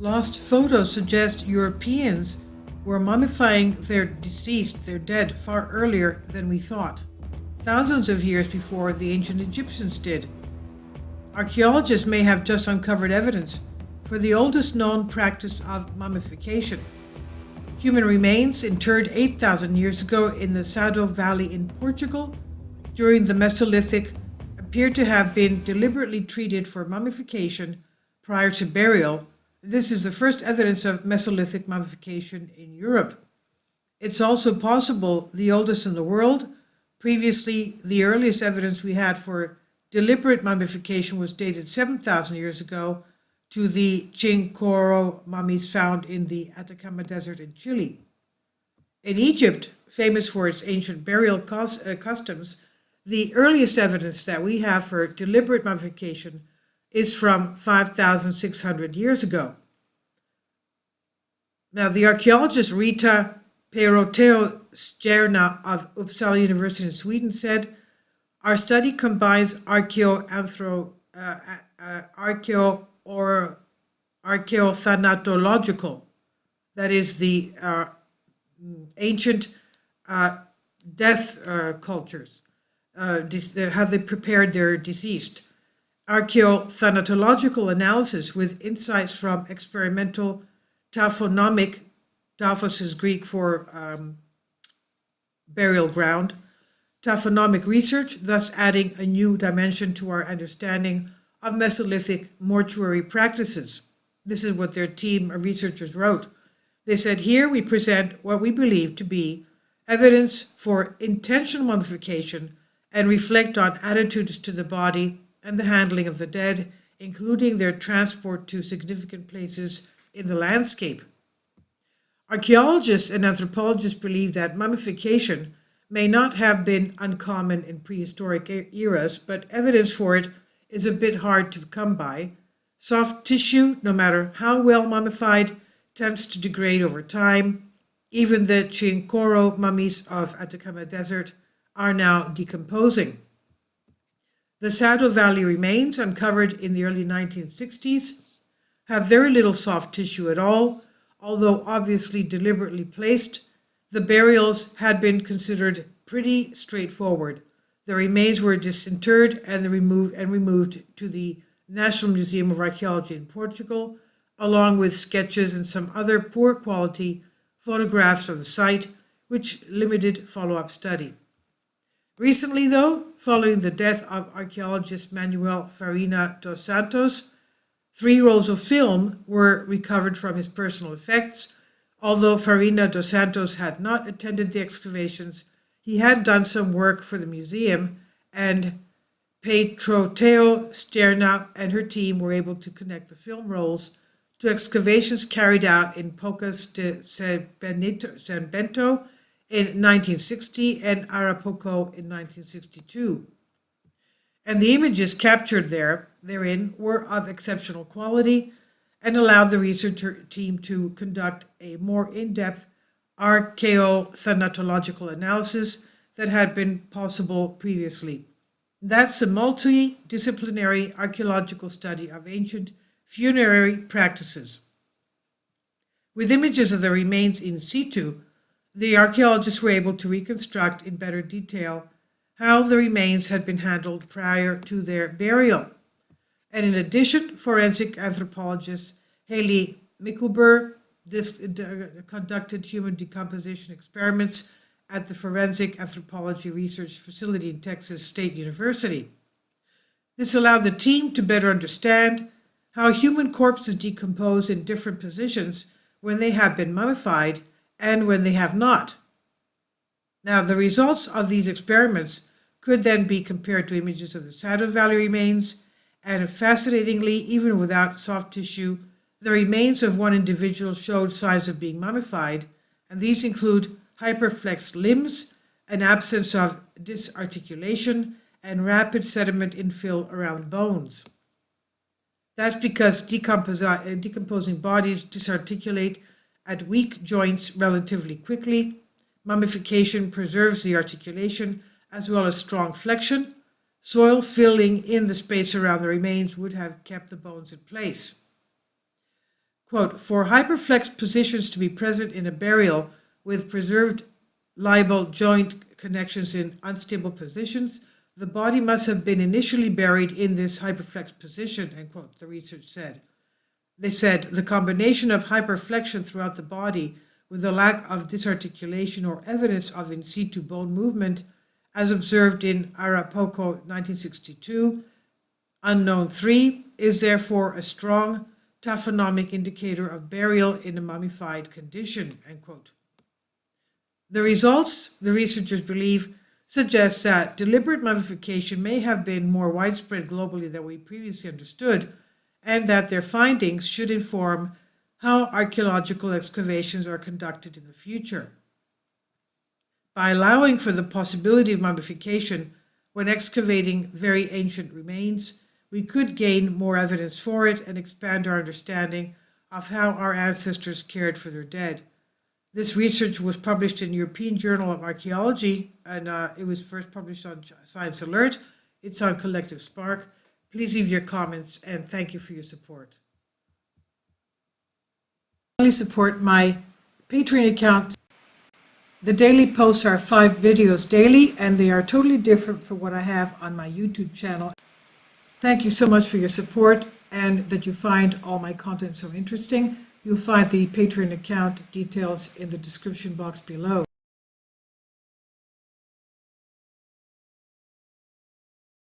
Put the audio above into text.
Lost photos suggest Europeans were mummifying their deceased, their dead, far earlier than we thought, thousands of years before the ancient Egyptians did. Archaeologists may have just uncovered evidence for the oldest known practice of mummification. Human remains interred 8,000 years ago in the Sado Valley in Portugal during the Mesolithic appear to have been deliberately treated for mummification prior to burial. This is the first evidence of Mesolithic mummification in Europe. It's also possible the oldest in the world. Previously, the earliest evidence we had for deliberate mummification was dated 7,000 years ago to the Chinchorro mummies found in the Atacama Desert in Chile. In Egypt, famous for its ancient burial customs, the earliest evidence that we have for deliberate mummification is from 5,600 years ago. Now, the archaeologist Rita Peroteo Stjerna of Uppsala University in Sweden said, "Our study combines archaeothanatological, that is the ancient death cultures, how they prepared their deceased, archaeothanatological analysis with insights from experimental taphonomic, taphos is Greek for burial ground, taphonomic research, thus adding a new dimension to our understanding of Mesolithic mortuary practices." This is what their team of researchers wrote. They said, "Here we present what we believe to be evidence for intentional mummification and reflect on attitudes to the body and the handling of the dead, including their transport to significant places in the landscape." Archaeologists and anthropologists believe that mummification may not have been uncommon in prehistoric eras, but evidence for it is a bit hard to come by. Soft tissue, no matter how well mummified, tends to degrade over time. Even the Chinchorro mummies of Atacama Desert are now decomposing. The Sado Valley remains, uncovered in the early 1960s, have very little soft tissue at all, although obviously deliberately placed. The burials had been considered pretty straightforward. The remains were disinterred and removed to the National Museum of Archaeology in Portugal, along with sketches and some other poor quality photographs of the site, which limited follow-up study. Recently, though, following the death of archaeologist Manuel Farina dos Santos, 3 rolls of film were recovered from his personal effects. Although Farina dos Santos had not attended the excavations, he had done some work for the museum, and Petroteo Stjerna and her team were able to connect the film rolls to excavations carried out in Pocas de San Bento in 1960 and Arapuco in 1962. And the images captured therein were of exceptional quality and allowed the research team to conduct a more in-depth archaeothanatological analysis that had been possible previously. That's a multidisciplinary archaeological study of ancient funerary practices. With images of the remains in situ, the archaeologists were able to reconstruct in better detail how the remains had been handled prior to their burial. And in addition, forensic anthropologist Haley Mickelber conducted human decomposition experiments at the Forensic Anthropology Research Facility in Texas State University. This allowed the team to better understand how human corpses decompose in different positions when they have been mummified and when they have not. Now, the results of these experiments could then be compared to images of the Sado Valley remains, and fascinatingly, even without soft tissue, the remains of one individual showed signs of being mummified, and these include hyperflexed limbs, an absence of disarticulation, and rapid sediment infill around bones. That's because decomposing bodies disarticulate at weak joints relatively quickly. Mummification preserves the articulation as well as strong flexion. Soil filling in the space around the remains would have kept the bones in place. Quote, for hyperflexed positions to be present in a burial with preserved liable joint connections in unstable positions, the body must have been initially buried in this hyperflexed position, end quote, the research said. They said the combination of hyperflexion throughout the body with a lack of disarticulation or evidence of in situ bone movement, as observed in Arapaho 1962, unknown 3, is therefore a strong taphonomic indicator of burial in a mummified condition, end quote. The results, the researchers believe, suggest that deliberate mummification may have been more widespread globally than we previously understood, and that their findings should inform how archaeological excavations are conducted in the future. By allowing for the possibility of mummification when excavating very ancient remains, we could gain more evidence for it and expand our understanding of how our ancestors cared for their dead. This research was published in European Journal of Archaeology, and it was first published on Science Alert. It's on Collective Spark. Please leave your comments, and thank you for your support. Please support my Patreon account. The daily posts are 5 videos daily, and they are totally different from what I have on my YouTube channel. Thank you so much for your support and that you find all my content so interesting. You'll find the Patreon account details in the description box below.